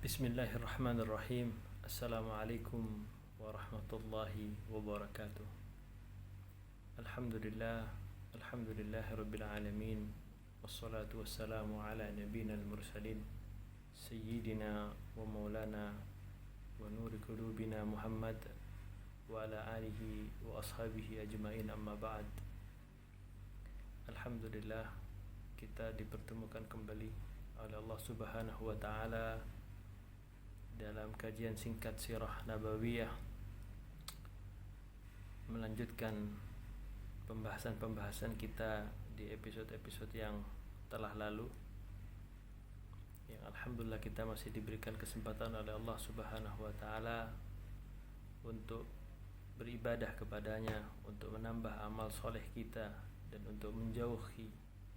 Bismillahirrahmanirrahim. Assalamualaikum warahmatullahi wabarakatuh. Alhamdulillah, alhamdulillahirabbil alamin. Wassalatu wassalamu ala nabiyyina al-mursalin sayyidina wa maulana wa nuri qulubina Muhammad wa ala alihi wa ashabihi ajmain, amma ba'd. Alhamdulillah, kita dipertemukan kembali oleh Allah Subhanahu wa taala dalam kajian singkat sirah nabawiyah, melanjutkan pembahasan-pembahasan kita di episode-episode yang telah lalu, yang alhamdulillah kita masih diberikan kesempatan oleh Allah Subhanahu wa taala untuk beribadah kepadanya, untuk menambah amal soleh kita, dan untuk menjauhi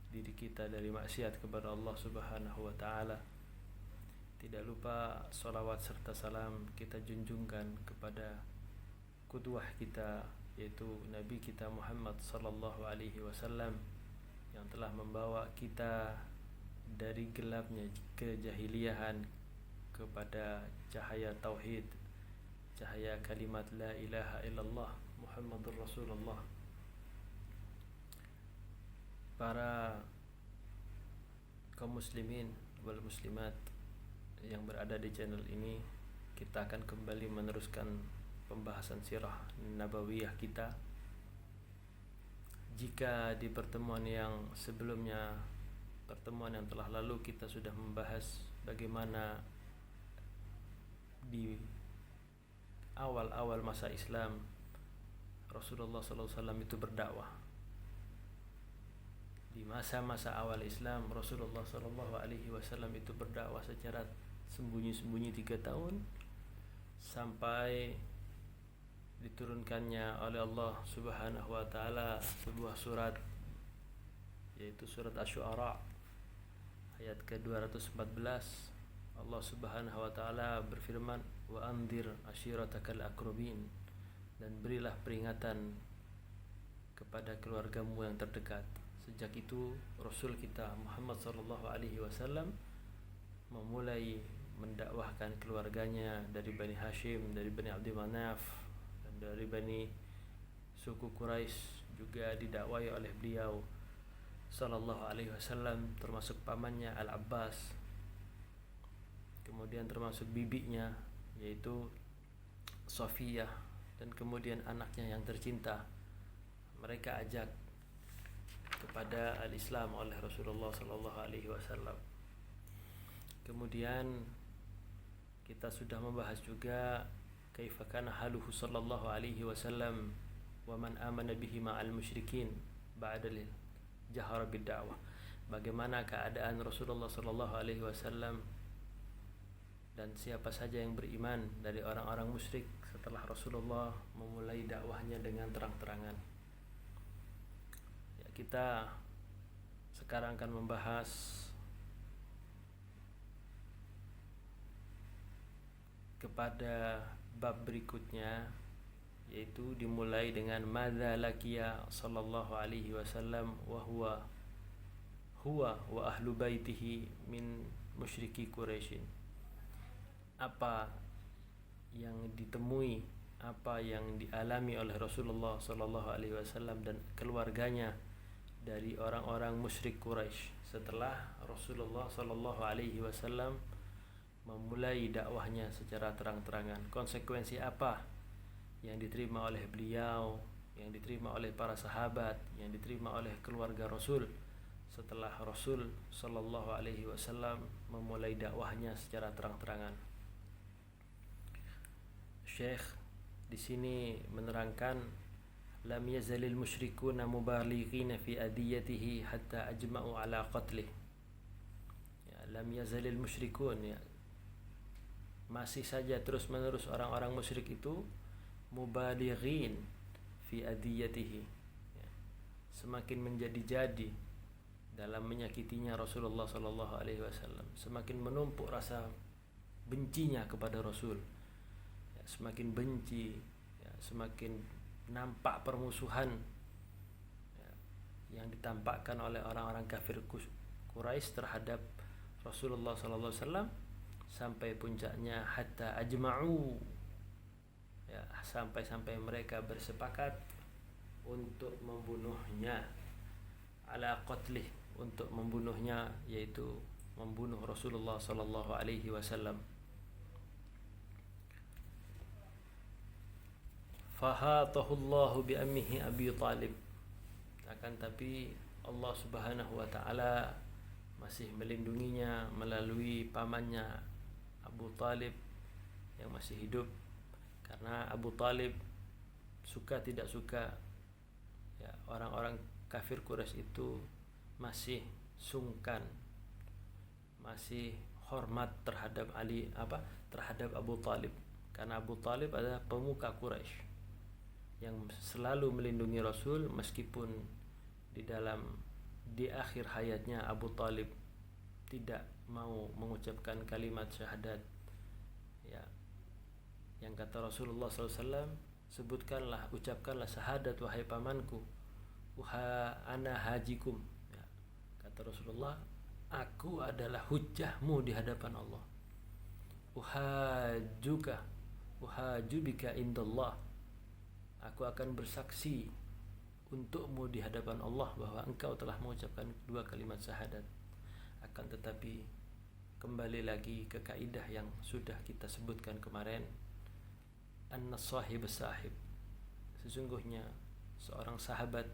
diri kita dari maksiat kepada Allah Subhanahu wa taala. Tidak lupa salawat serta salam kita junjungkan kepada qudwah kita, yaitu Nabi kita Muhammad sallallahu alaihi wasallam, yang telah membawa kita dari gelapnya kejahiliahan kepada cahaya tauhid, cahaya kalimat la ilaha illallah Muhammadur Rasulullah. Para kaum muslimin wal muslimat yang berada di channel ini, kita akan kembali meneruskan pembahasan sirah nabawiyah kita. Jika di pertemuan yang sebelumnya, pertemuan yang telah lalu, kita sudah membahas bagaimana di awal-awal masa Islam Rasulullah SAW itu berdakwah. Di masa-masa awal Islam, Rasulullah SAW itu berdakwah secara sembunyi-sembunyi 3 tahun, sampai diturunkannya oleh Allah Subhanahu wa taala sebuah surat, yaitu surat Asy-Syu'ara ayat ke-214. Allah Subhanahu wa taala berfirman, wa anzir ashiratakal aqrabin, dan berilah peringatan kepada keluargamu yang terdekat. Sejak itu Rasul kita Muhammad sallallahu alaihi wasallam memulai mendakwahkan keluarganya dari Bani Hashim, dari Bani Abdi Manaf, dan dari Bani suku Quraisy juga didakwai oleh beliau sallallahu alaihi wasallam, termasuk pamannya Al-Abbas, kemudian termasuk bibinya yaitu Safiyah, dan kemudian anaknya yang tercinta. Mereka ajak kepada al-Islam oleh Rasulullah sallallahu alaihi wasallam. Kemudian kita sudah membahas juga kaifa kana haluhu sallallahu alaihi wasallam wa man amana bihi ma'al musyrikin ba'da jahara bid da'wah. Bagaimana keadaan Rasulullah sallallahu alaihi wasallam dan siapa saja yang beriman dari orang-orang musyrik setelah Rasulullah memulai dakwahnya dengan terang-terangan. Ya, kita sekarang akan membahas kepada bab berikutnya, yaitu dimulai dengan madza laqiya sallallahu alaihi wasallam wa huwa wa ahlu baitihi min musyriki Quraisy. Apa yang ditemui, apa yang dialami oleh Rasulullah sallallahu alaihi wasallam dan keluarganya dari orang-orang musyrik Quraisy setelah Rasulullah sallallahu alaihi wasallam memulai dakwahnya secara terang-terangan. Konsekuensi apa yang diterima oleh beliau, yang diterima oleh para sahabat, yang diterima oleh keluarga Rasul setelah Rasul sallallahu alaihi wasallam memulai dakwahnya secara terang-terangan. Syekh di sini menerangkan, lam yazalil musyrikuna mubalighina fi adiyatihi hatta ajma'u ala qatlih. Ya, lam yazalil musyrikun, ya, masih saja terus-menerus orang-orang musyrik itu mubalighin fi adiyatihi, ya, semakin menjadi-jadi dalam menyakitinya Rasulullah sallallahu alaihi wasallam, semakin menumpuk rasa bencinya kepada Rasul, ya, semakin benci, ya, semakin nampak permusuhan, ya, yang ditampakkan oleh orang-orang kafir Quraisy terhadap Rasulullah sallallahu alaihi wasallam, sampai puncaknya hatta ajma'u, ya, sampai mereka bersepakat untuk membunuhnya, ala qatlih, untuk membunuhnya, yaitu membunuh Rasulullah sallallahu alaihi wasallam. Fahatahu Allahu bi ammihi Abi Talib, akan tapi Allah Subhanahu wa taala masih melindunginya melalui pamannya Abu Talib yang masih hidup, karena Abu Talib suka tidak suka, ya, orang-orang kafir Quraisy itu masih sungkan, masih hormat terhadap terhadap Abu Talib, karena Abu Talib adalah pemuka Quraisy yang selalu melindungi Rasul, meskipun di akhir hayatnya Abu Talib tidak mau mengucapkan kalimat syahadat, ya, yang kata Rasulullah SAW, ucapkanlah syahadat wahai pamanku, ana hajikum, ya, kata Rasulullah, aku adalah hujjahmu di hadapan Allah, uhajubika indallah, aku akan bersaksi untukmu di hadapan Allah bahwa engkau telah mengucapkan dua kalimat syahadat. Akan tetapi kembali lagi ke kaidah yang sudah kita sebutkan kemarin, anna sahib sahib, sesungguhnya seorang sahabat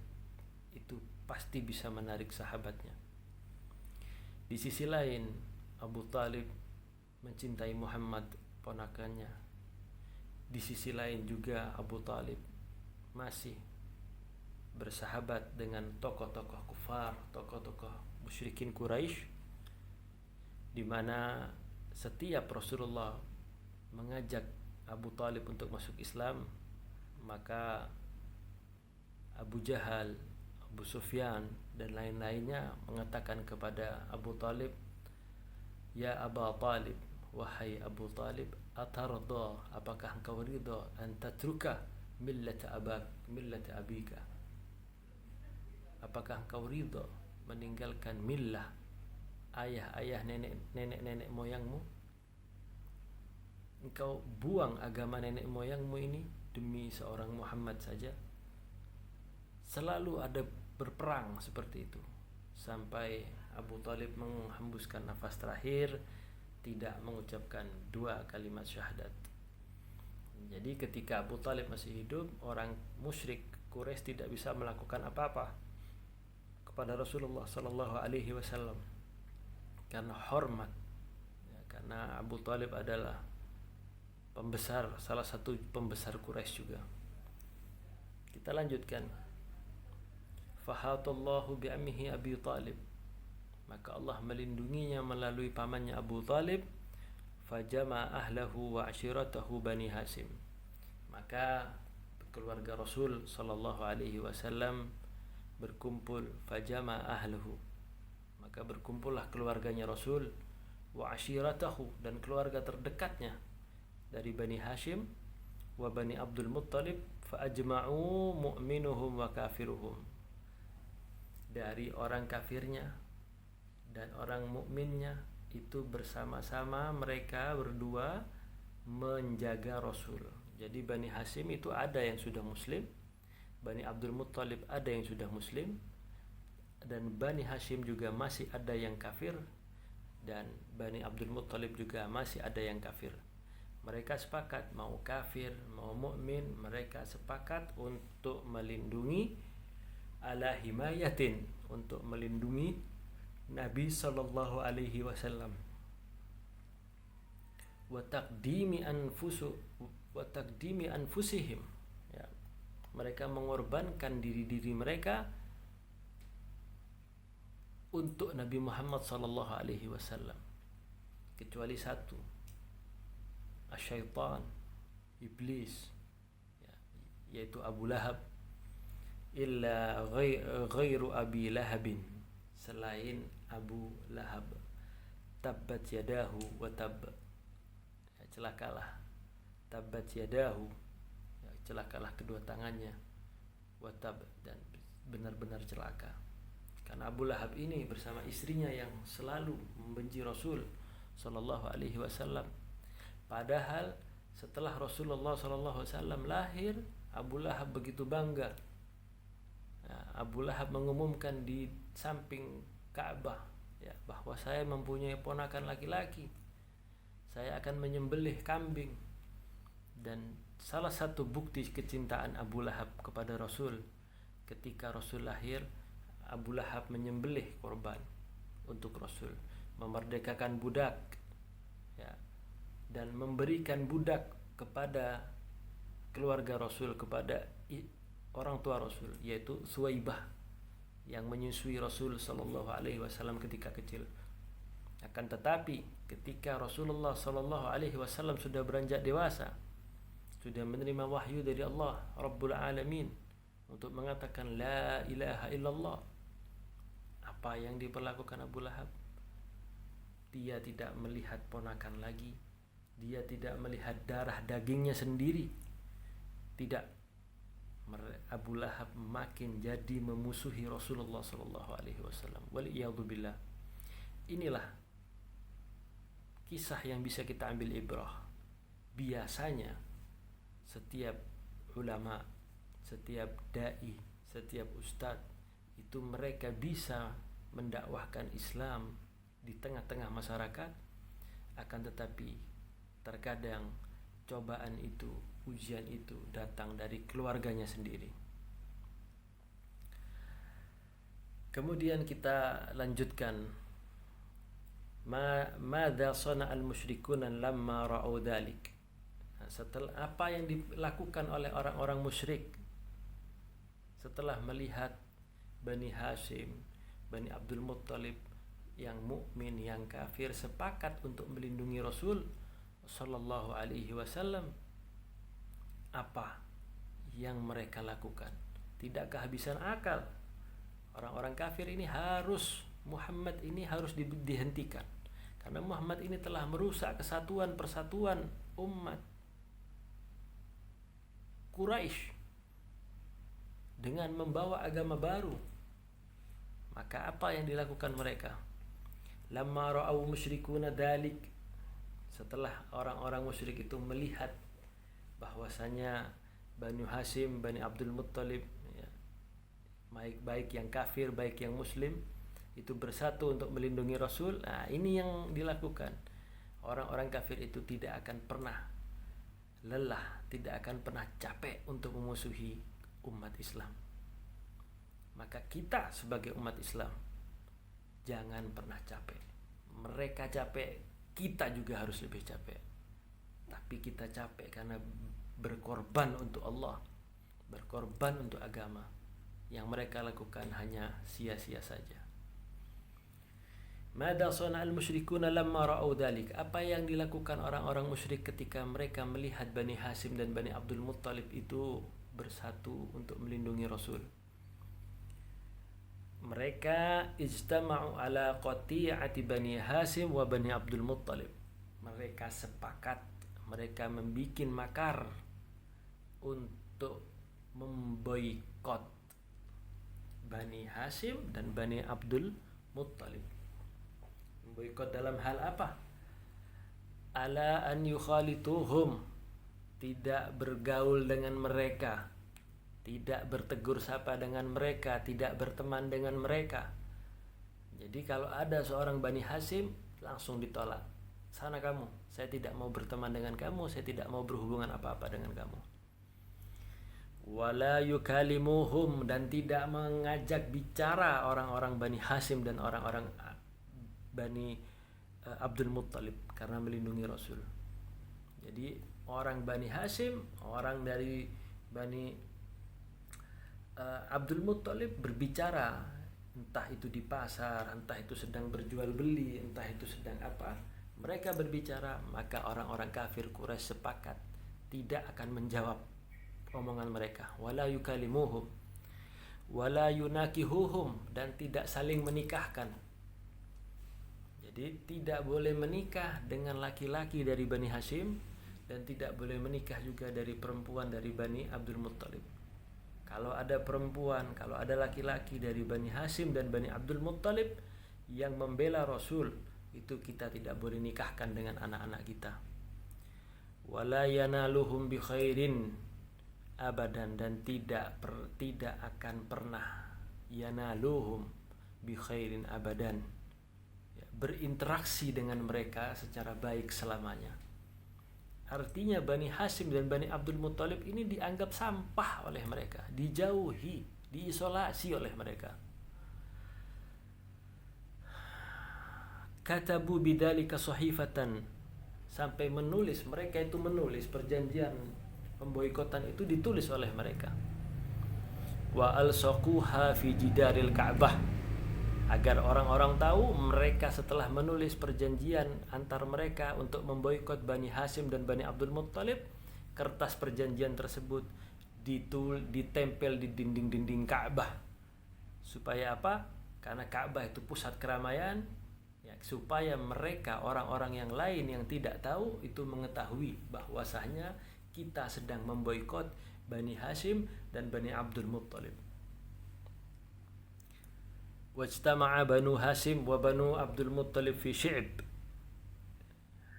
itu pasti bisa menarik sahabatnya. Di sisi lain, Abu Talib mencintai Muhammad ponakannya. Di sisi lain juga Abu Talib masih bersahabat dengan tokoh-tokoh kufar, tokoh-tokoh musyrikin Quraisy, di mana setiap Rasulullah mengajak Abu Talib untuk masuk Islam, maka Abu Jahal, Abu Sufyan dan lain-lainnya mengatakan kepada Abu Talib, ya Aba Talib, wahai Abu Talib, atarda, apakah engkau ridha an tatruka millata abika, apakah engkau ridha meninggalkan millah, ayah nenek moyangmu, engkau buang agama nenek moyangmu ini demi seorang Muhammad saja? Selalu ada berperang seperti itu, sampai Abu Talib menghembuskan nafas terakhir, tidak mengucapkan dua kalimat syahadat. Jadi ketika Abu Talib masih hidup, orang musyrik Quraisy tidak bisa melakukan apa-apa kepada Rasulullah sallallahu alaihi wasallam karena hormat, ya, karena Abu Talib adalah salah satu pembesar Quraisy juga. Kita lanjutkan. Fahatallahu bi ammihi Abi Talib, maka Allah melindunginya melalui pamannya Abu Talib. Fajama ahlahu wa ashiratahu Bani Hashim, maka keluarga Rasul sallallahu alaihi wasallam berkumpul. Fajama ahlahu, maka berkumpullah keluarganya Rasul, wa ashiratahu, dan keluarga terdekatnya dari Bani Hashim, wa Bani Abdul Muttalib, fa ajma'u mu'minuhum wa kafiruhum, dari orang kafirnya dan orang mukminnya itu bersama-sama mereka berdua menjaga Rasul. Jadi Bani Hashim itu ada yang sudah muslim, Bani Abdul Muttalib ada yang sudah muslim, dan Bani Hashim juga masih ada yang kafir, dan Bani Abdul Muttalib juga masih ada yang kafir. Mereka sepakat, mau kafir mau mukmin, mereka sepakat untuk melindungi ala himayatin, untuk melindungi Nabi sallallahu alaihi wasallam, wa taqdimi anfusihim, ya, mereka mengorbankan diri mereka untuk Nabi Muhammad sallallahu alaihi wasallam, kecuali satu, asyaitan, iblis, ya, yaitu Abu Lahab, illa ghairu Abi Lahabin, selain Abu Lahab, tabbat yadahu wa tab, ya, celakalah, tabbat yadahu, ya, celakalah kedua tangannya, wa tab, dan benar-benar celaka, karena Abu Lahab ini bersama istrinya yang selalu membenci Rasul sallallahu alaihi wasallam. Padahal setelah Rasulullah sallallahu alaihi wasallam lahir, Abu Lahab begitu bangga. Abu Lahab mengumumkan di samping Ka'bah, ya, bahwa saya mempunyai ponakan laki-laki. Saya akan menyembelih kambing. Dan salah satu bukti kecintaan Abu Lahab kepada Rasul, ketika Rasul lahir, Abu Lahab menyembelih korban untuk Rasul, memerdekakan budak, ya, dan memberikan budak kepada keluarga Rasul, kepada orang tua Rasul, yaitu Suwaibah yang menyusui Rasul sallallahu alaihi wasallam ketika kecil. Akan tetapi ketika Rasulullah sallallahu alaihi wasallam sudah beranjak dewasa, sudah menerima wahyu dari Allah Rabbul Alamin untuk mengatakan la ilaha illallah, apa yang diperlakukan Abu Lahab? Dia tidak melihat ponakan lagi, dia tidak melihat darah dagingnya sendiri. Tidak. Abu Lahab makin jadi memusuhi Rasulullah sallallahu alaihi wasallam. Waliyadzubillah. Inilah kisah yang bisa kita ambil ibrah. Biasanya setiap ulama, setiap dai, setiap ustadz itu mereka bisa mendakwahkan Islam di tengah-tengah masyarakat, akan tetapi terkadang cobaan itu, ujian itu datang dari keluarganya sendiri. Kemudian kita lanjutkan. Madza sana'al musyrikuna lamma ra'u dzalik. Setelah apa yang dilakukan oleh orang-orang musyrik setelah melihat Bani Hashim, Bani Abdul Muttalib yang mukmin, yang kafir sepakat untuk melindungi Rasul sallallahu alaihi wasallam, apa yang mereka lakukan? Tidak kehabisan akal. Orang-orang kafir ini harus, Muhammad ini harus dihentikan, karena Muhammad ini telah merusak kesatuan persatuan umat Quraisy dengan membawa agama baru. Maka apa yang dilakukan mereka? Lamma ra'au musyrikuna dalik, setelah orang-orang musyrik itu melihat bahwasanya Bani Hashim, Bani Abdul Muttalib, ya, baik yang kafir, baik yang muslim, itu bersatu untuk melindungi Rasul. Nah, ini yang dilakukan. Orang-orang kafir itu tidak akan pernah lelah, tidak akan pernah capek untuk memusuhi umat Islam. Maka kita sebagai umat Islam jangan pernah capek. Mereka capek, kita juga harus lebih capek. Tapi kita capek karena berkorban untuk Allah, berkorban untuk agama. Yang mereka lakukan hanya sia-sia saja. Madza sana'al musyrikuna lamma ra'au dzalik. Apa yang dilakukan orang-orang musyrik ketika mereka melihat Bani Hashim dan Bani Abdul Muttalib itu bersatu untuk melindungi Rasul? Mereka ijtama'u ala qati'ati Bani Hashim wa Bani Abdul Muttalib. Mereka sepakat, mereka membuat makar untuk memboikot Bani Hashim dan Bani Abdul Muttalib. Memboikot dalam hal apa? Ala an yukhalituhum, tidak bergaul dengan mereka, tidak bertegur sapa dengan mereka, tidak berteman dengan mereka. Jadi kalau ada seorang Bani Hashim, langsung ditolak. Sana kamu, saya tidak mau berteman dengan kamu, saya tidak mau berhubungan apa-apa dengan kamu. Wala yukalimuhum, dan tidak mengajak bicara orang-orang Bani Hashim dan orang-orang Bani Abdul Muttalib karena melindungi Rasul. Jadi orang Bani Hashim, orang dari Bani Abdul Muttalib berbicara, entah itu di pasar, entah itu sedang berjual beli, entah itu sedang apa, mereka berbicara, maka orang-orang kafir Quraisy sepakat tidak akan menjawab omongan mereka. Wala yukalimuhum wala yunakihuhum, dan tidak saling menikahkan. Jadi tidak boleh menikah dengan laki-laki dari Bani Hashim dan tidak boleh menikah juga dari perempuan dari Bani Abdul Muttalib. Kalau ada perempuan, kalau ada laki-laki dari Bani Hashim dan Bani Abdul Muttalib yang membela Rasul itu kita tidak boleh nikahkan dengan anak-anak kita. Wala yanaluhum bi khairin abadan, dan tidak akan pernah yanaluhum bi khairin abadan, ya, berinteraksi dengan mereka secara baik selamanya. Artinya Bani Hashim dan Bani Abdul Muttalib ini dianggap sampah oleh mereka, dijauhi, diisolasi oleh mereka. Katabu bidzalika sahifatan, sampai mereka itu menulis perjanjian pemboikotan itu ditulis oleh mereka. Wa alsaquha fi jidaril Ka'bah, agar orang-orang tahu mereka setelah menulis perjanjian antar mereka untuk memboikot Bani Hashim dan Bani Abdul Muttalib, kertas perjanjian tersebut ditempel di dinding-dinding Ka'bah. Supaya apa? Karena Ka'bah itu pusat keramaian, ya, supaya mereka, orang-orang yang lain yang tidak tahu itu mengetahui bahwasanya kita sedang memboikot Bani Hashim dan Bani Abdul Muttalib. Wajtama'a Banu Hashim wa Banu Abdul Muttalib fi Syi'b.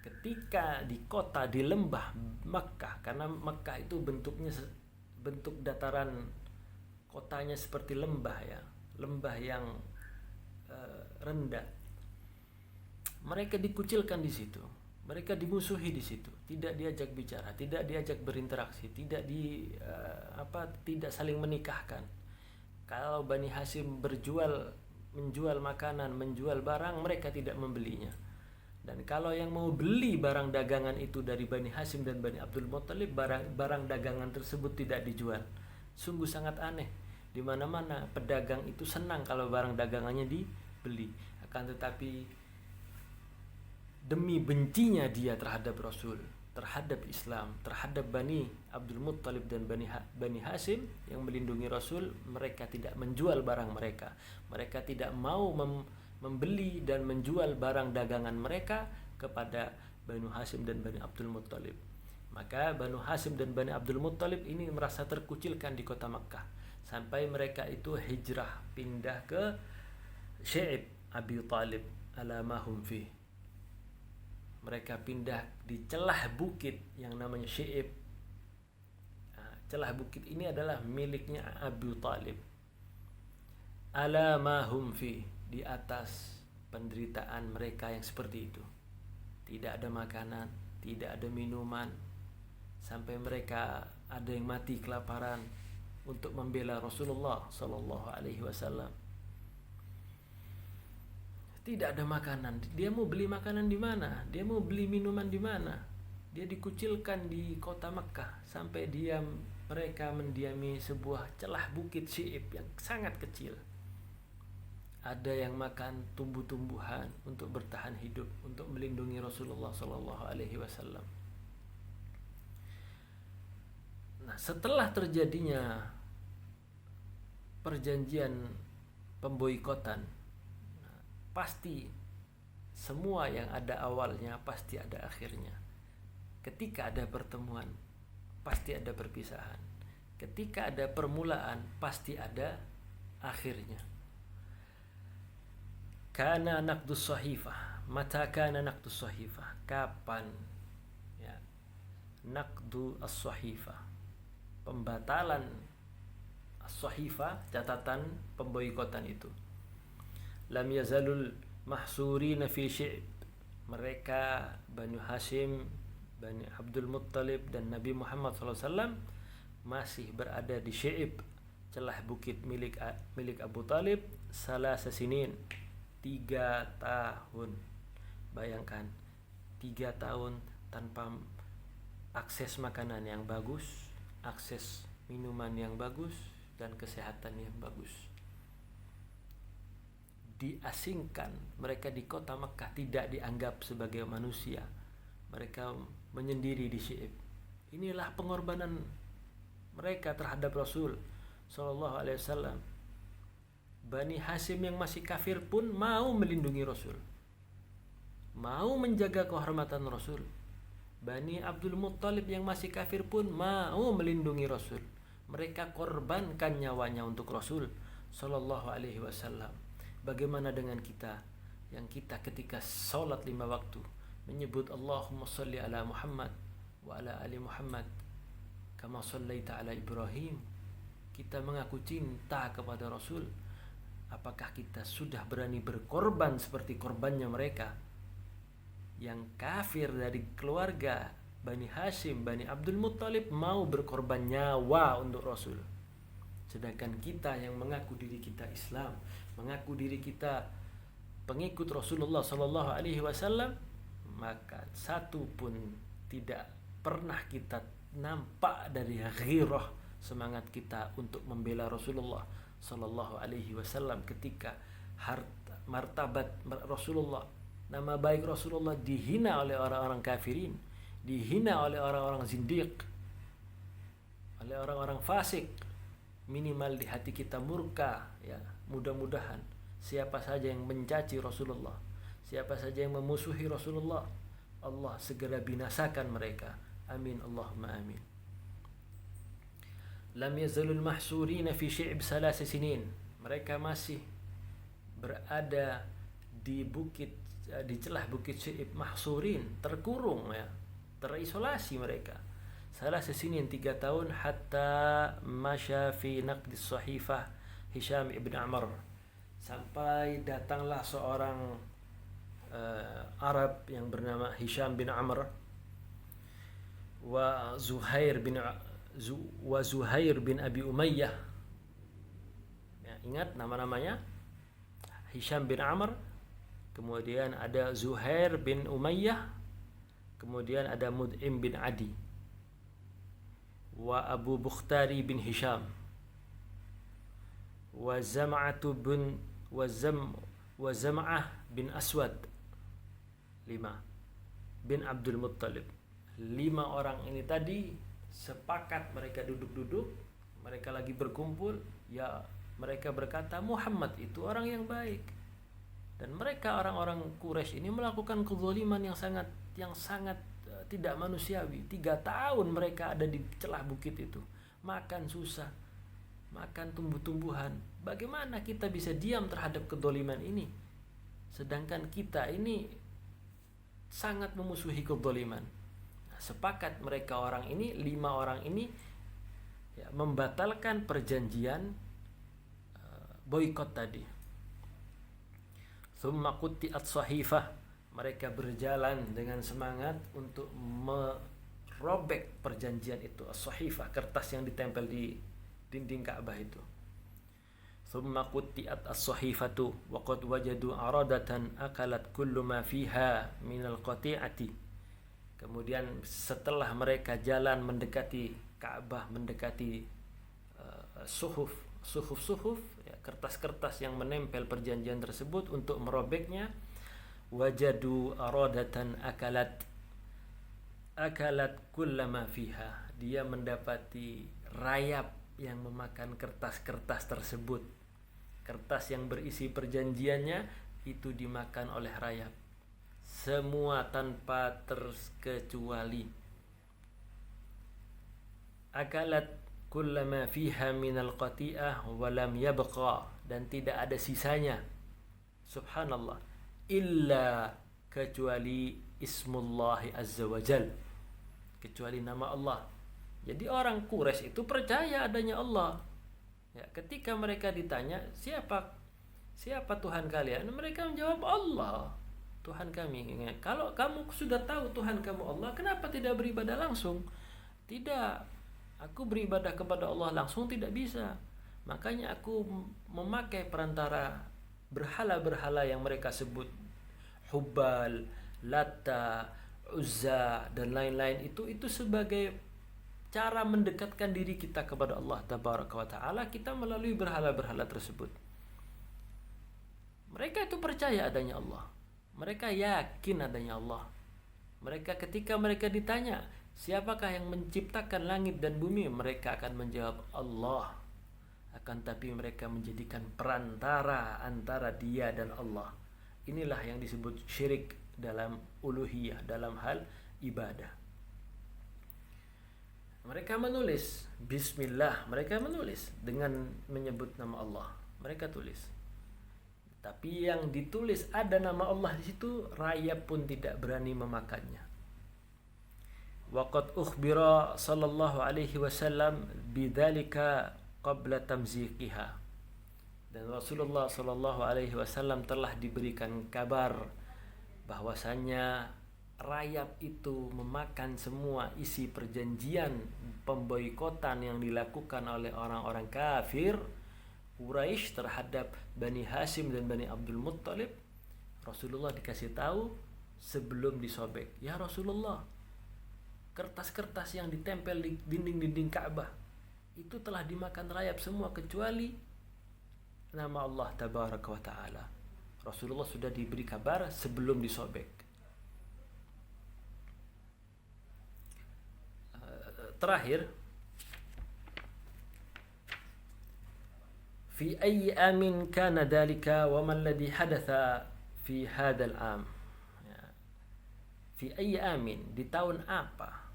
Ketika di kota, di lembah Makkah, karena Makkah itu bentuk dataran kotanya seperti lembah, ya, lembah yang rendah. Mereka dikucilkan di situ, mereka dimusuhi di situ, tidak diajak bicara, tidak diajak berinteraksi, tidak saling menikahkan. Kalau Bani Hashim menjual makanan, menjual barang, mereka tidak membelinya. Dan kalau yang mau beli barang dagangan itu dari Bani Hashim dan Bani Abdul Muttalib, barang dagangan tersebut tidak dijual. Sungguh sangat aneh. Di mana-mana pedagang itu senang kalau barang dagangannya dibeli. Akan tetapi demi bencinya dia terhadap Rasul, terhadap Islam, terhadap Bani Abdul Muttalib dan Bani Hashim yang melindungi Rasul, mereka tidak menjual barang mereka. Mereka tidak mau membeli dan menjual barang dagangan mereka kepada Banu Hashim dan Bani Abdul Muttalib. Maka Banu Hashim dan Bani Abdul Muttalib ini merasa terkucilkan di kota Makkah, sampai mereka itu hijrah pindah ke Syi'b Abi Talib ala ma hum fi. Mereka pindah di celah bukit yang namanya Syi'b. Celah bukit ini adalah miliknya Abu Talib. Ala ma hum fi, di atas penderitaan mereka yang seperti itu. Tidak ada makanan, tidak ada minuman, sampai mereka ada yang mati kelaparan untuk membela Rasulullah sallallahu alaihi wasallam. Tidak ada makanan. Dia mau beli makanan di mana? Dia mau beli minuman di mana? Dia dikucilkan di kota Makkah sampai mereka mendiami sebuah celah bukit Syi'b yang sangat kecil. Ada yang makan tumbuh-tumbuhan untuk bertahan hidup, untuk melindungi Rasulullah sallallahu alaihi wasallam. Nah, setelah terjadinya perjanjian pemboikotan, pasti semua yang ada awalnya pasti ada akhirnya. Ketika ada pertemuan, pasti ada perpisahan. Ketika ada permulaan, pasti ada akhirnya. Kana naqdus sahifah. Mata kana naqdus sahifah. Kapan, ya, naqdu as-sahifah, pembatalan as-sahifah, catatan pemboikotan itu. Lam yazalul mahsurina fi Syi'b. Mereka Bani Hashim, Bani Abdul Muttalib dan Nabi Muhammad SAW masih berada di Syi'b, celah bukit milik Abu Talib, salasa sinin, 3 tahun. Bayangkan, 3 tahun tanpa akses makanan yang bagus, akses minuman yang bagus, dan kesehatan yang bagus. Diasingkan, mereka di kota Makkah tidak dianggap sebagai manusia. Mereka menyendiri di Syi'b. Inilah pengorbanan mereka terhadap Rasul sallallahu alaihi wasallam. Bani Hashim yang masih kafir pun mau melindungi Rasul, mau menjaga kehormatan Rasul. Bani Abdul Muttalib yang masih kafir pun mau melindungi Rasul. Mereka korbankan nyawanya untuk Rasul sallallahu alaihi wasallam. Bagaimana dengan kita yang kita ketika sholat 5 waktu menyebut Allahumma salli ala Muhammad wa ala ali Muhammad kama sallaita ala Ibrahim, kita mengaku cinta kepada Rasul, apakah kita sudah berani berkorban seperti korbannya mereka yang kafir dari keluarga Bani Hashim, Bani Abdul Muttalib mau berkorban nyawa untuk Rasul. Sedangkan kita yang mengaku diri kita Islam, mengaku diri kita pengikut Rasulullah sallallahu alaihi wasallam, maka satu pun tidak pernah kita nampak dari ghirah semangat kita untuk membela Rasulullah sallallahu alaihi wasallam ketika harta martabat Rasulullah, nama baik Rasulullah dihina oleh orang-orang kafirin, dihina oleh orang-orang zindiq, oleh orang-orang fasik. Minimal di hati kita murka, ya. Mudah-mudahan siapa saja yang mencaci Rasulullah, siapa saja yang memusuhi Rasulullah, Allah segera binasakan mereka. Amin Allahumma amin. Lam yazalul mahsurina fi syi'b salas sinin. Mereka masih berada di celah bukit Syi'b, mahsurin, terkurung, ya, terisolasi mereka. Salah sesinin 3 tahun, hatta masya fi naqdi sahifah Hisham ibn Amr, sampai datanglah seorang Arab yang bernama Hisham bin Amr wa Zuhair bin Abi Umayyah, ya, ingat nama-namanya, Hisham bin Amr, kemudian ada Zuhair bin Umayyah, kemudian ada Mud'im bin Adi, wa Abu Bukhtari bin Hisham, wa Zam'ah bin Aswad, 5 bin Abdul Muttalib. 5 orang ini tadi sepakat, mereka duduk-duduk, mereka lagi berkumpul, ya, mereka berkata Muhammad itu orang yang baik. Dan mereka orang-orang Quraisy ini melakukan kezaliman yang sangat tidak manusiawi. 3 tahun mereka ada di celah bukit itu, makan susah, makan tumbuh-tumbuhan. Bagaimana kita bisa diam terhadap kezaliman ini? Sedangkan kita ini sangat memusuhi kezaliman. Nah, sepakat mereka orang ini, 5 orang ini, ya, membatalkan perjanjian boikot tadi. Tsumma qutti'at sahifah. Mereka berjalan dengan semangat untuk merobek perjanjian itu, as-sahifah, kertas yang ditempel di dinding Ka'bah itu. Tsumma qutti'at as-sahifatu wa qad wajadu aradatan akalat kullu ma fiha minal qati'ati. Kemudian setelah mereka jalan mendekati Ka'bah, mendekati suhuf, ya, kertas-kertas yang menempel perjanjian tersebut, untuk merobeknya, wajadu aradatan akalat kullama fiha. Dia mendapati rayap yang memakan kertas-kertas tersebut. Kertas yang berisi perjanjiannya itu dimakan oleh rayap, semua tanpa terkecuali. Akalat kullama fiha minal qati'ah wa lam yabqa, dan tidak ada sisanya, subhanallah, illa, kecuali ismullahi azza wa jal, kecuali nama Allah. Jadi orang Quraisy itu percaya adanya Allah, ya. Ketika mereka ditanya siapa Tuhan kalian, mereka menjawab Allah, Tuhan kami. Kalau kamu sudah tahu Tuhan kamu Allah, kenapa tidak beribadah langsung? Tidak, aku beribadah kepada Allah langsung tidak bisa, makanya aku memakai perantara berhala-berhala yang mereka sebut Hubal, Lata, Uzza, dan lain-lain. Itu sebagai cara mendekatkan diri kita kepada Allah Tabaraka wa Ta'ala, kita melalui berhala-berhala tersebut. Mereka itu percaya adanya Allah, mereka yakin adanya Allah. Mereka, ketika mereka ditanya siapakah yang menciptakan langit dan bumi, mereka akan menjawab Allah. Akan tapi mereka menjadikan perantara antara dia dan Allah. Inilah yang disebut syirik dalam uluhiyah, dalam hal ibadah. Mereka menulis bismillah, mereka menulis dengan menyebut nama Allah. Mereka tulis Tapi yang ditulis ada nama Allah di situ, rayap pun tidak berani memakannya. Waqad ukhbira sallallahu alaihi wasallam bidzalika qabla tamziqiha. Dan Rasulullah sallallahu alaihi wasallam telah diberikan kabar bahwasanya rayap itu memakan semua isi perjanjian pemboikotan yang dilakukan oleh orang-orang kafir Quraisy terhadap Bani Hashim dan Bani Abdul Muttalib. Rasulullah dikasih tahu sebelum disobek, ya Rasulullah, kertas-kertas yang ditempel di dinding-dinding Ka'bah itu telah dimakan rayap semua kecuali nama Allah Tabaraka wa Ta'ala. Rasulullah sudah diberi kabar sebelum disobek. Terakhir, fi ayyi amin kana dalika wa ma alladhi hadatha fi hadzal am. Fi ayyi amin, di tahun apa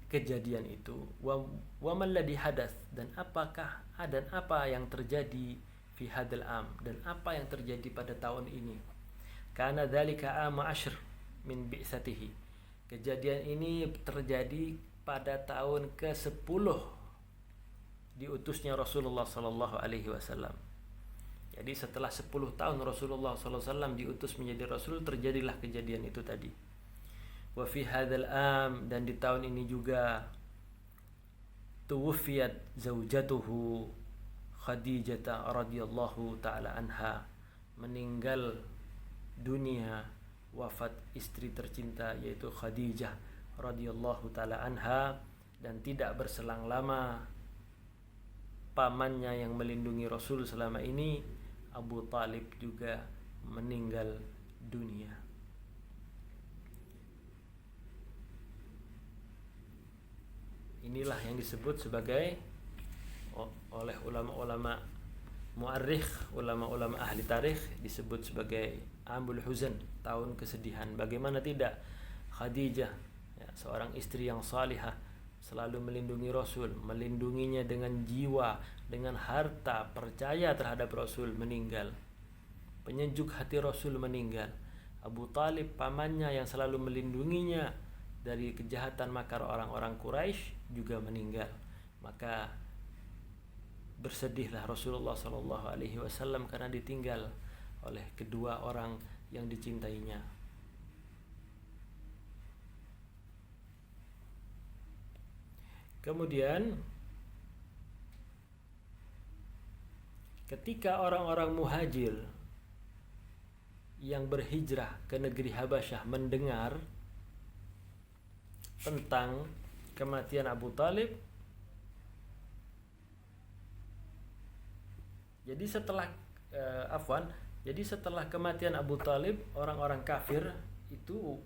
kejadian itu, wa ma alladhi hadath, dan apakah dan apa yang terjadi fi hadzal am, dan apa yang terjadi pada tahun ini. Kana dzalika am 10 min bi'satihi. Kejadian ini terjadi pada tahun ke-10 diutusnya Rasulullah sallallahu alaihi wasallam. Jadi setelah 10 tahun Rasulullah sallallahu alaihi wasallam diutus menjadi rasul, terjadilah kejadian itu tadi. Wa fi hadzal am, dan di tahun ini juga tuwfiyat zaujatuhu Khadijah radhiyallahu taala anha, meninggal dunia, wafat istri tercinta yaitu Khadijah radhiyallahu taala anha. Dan tidak berselang lama pamannya yang melindungi Rasul selama ini, Abu Talib, juga meninggal dunia. Inilah yang disebut sebagai oleh ulama-ulama muarrikh, ulama-ulama ahli tarikh, disebut sebagai Amul Huzn, tahun kesedihan. Bagaimana tidak, Khadijah, ya, seorang istri yang salihah, selalu melindungi Rasul, melindunginya dengan jiwa, dengan harta, percaya terhadap Rasul, meninggal. Penyejuk hati Rasul meninggal. Abu Talib, pamannya yang selalu melindunginya dari kejahatan makar orang-orang Quraisy, juga meninggal. Maka bersedihlah Rasulullah sallallahu alaihi wasallam karena ditinggal oleh kedua orang yang dicintainya. Kemudian ketika orang-orang muhajir yang berhijrah ke negeri Habasyah mendengar tentang kematian Abu Talib, jadi setelah kematian Abu Talib, orang-orang kafir itu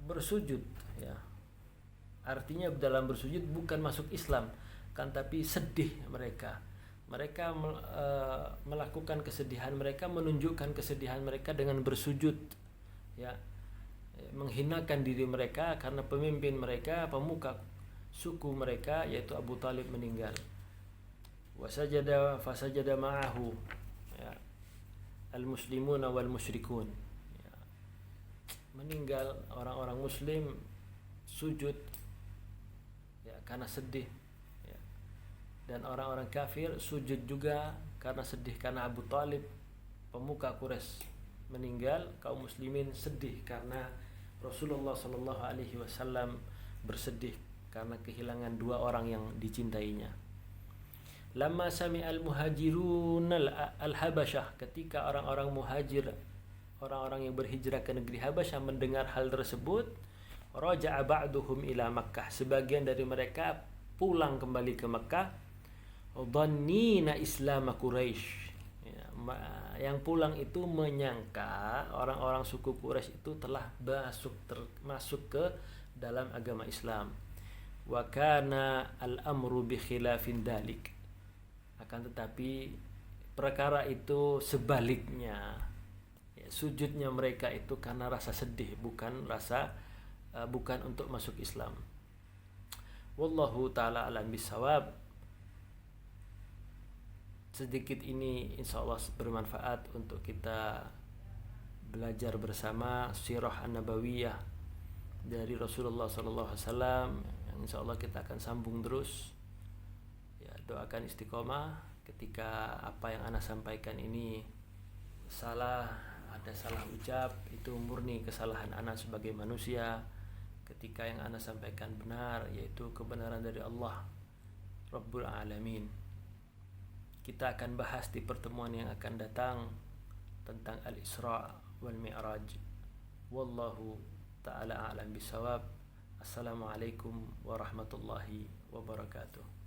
bersujud, ya. Artinya dalam bersujud bukan masuk Islam, kan, tapi sedih mereka. Mereka melakukan kesedihan mereka, menunjukkan kesedihan mereka dengan bersujud, ya, menghinakan diri mereka karena pemimpin mereka, pemuka suku mereka yaitu Abu Talib meninggal. Fasajada ma'ahu, ya, al-muslimuna wal musyrikun, ya. Meninggal orang-orang muslim sujud, ya, karena sedih, ya. Dan orang-orang kafir sujud juga karena sedih karena Abu Talib, pemuka Quraisy, meninggal. Kaum muslimin sedih karena Rasulullah sallallahu alaihi wasallam bersedih karena kehilangan dua orang yang dicintainya. Lamma sami'al muhajirun al-Habasyah, ketika orang-orang muhajir, orang-orang yang berhijrah ke negeri Habasyah mendengar hal tersebut, raja'a ba'duhum ila Makkah, sebagian dari mereka pulang kembali ke Makkah, dhannina Islam Quraisy, ya, yang pulang itu menyangka orang-orang suku Quraisy itu telah masuk ke dalam agama Islam. Wa kana al-amru bi khilafin dalik, akan tetapi perkara itu sebaliknya, ya, sujudnya mereka itu karena rasa sedih, bukan untuk masuk Islam. Wallahu ta'ala alam bisawab. sedikit ini insya Allah bermanfaat untuk kita belajar bersama sirah an-nabawiyah dari Rasulullah SAW, yang insya Allah kita akan sambung terus. Ya, doakan istiqomah. Ketika apa yang ana sampaikan ini salah, ada salah ucap, itu murni kesalahan ana sebagai manusia. Ketika yang ana sampaikan benar, yaitu kebenaran dari Allah Rabbul Alamin. Kita akan bahas di pertemuan yang akan datang tentang Al-Isra wal Mi'raj. Wallahu ta'ala a'lam bisawab. Assalamualaikum warahmatullahi wabarakatuh.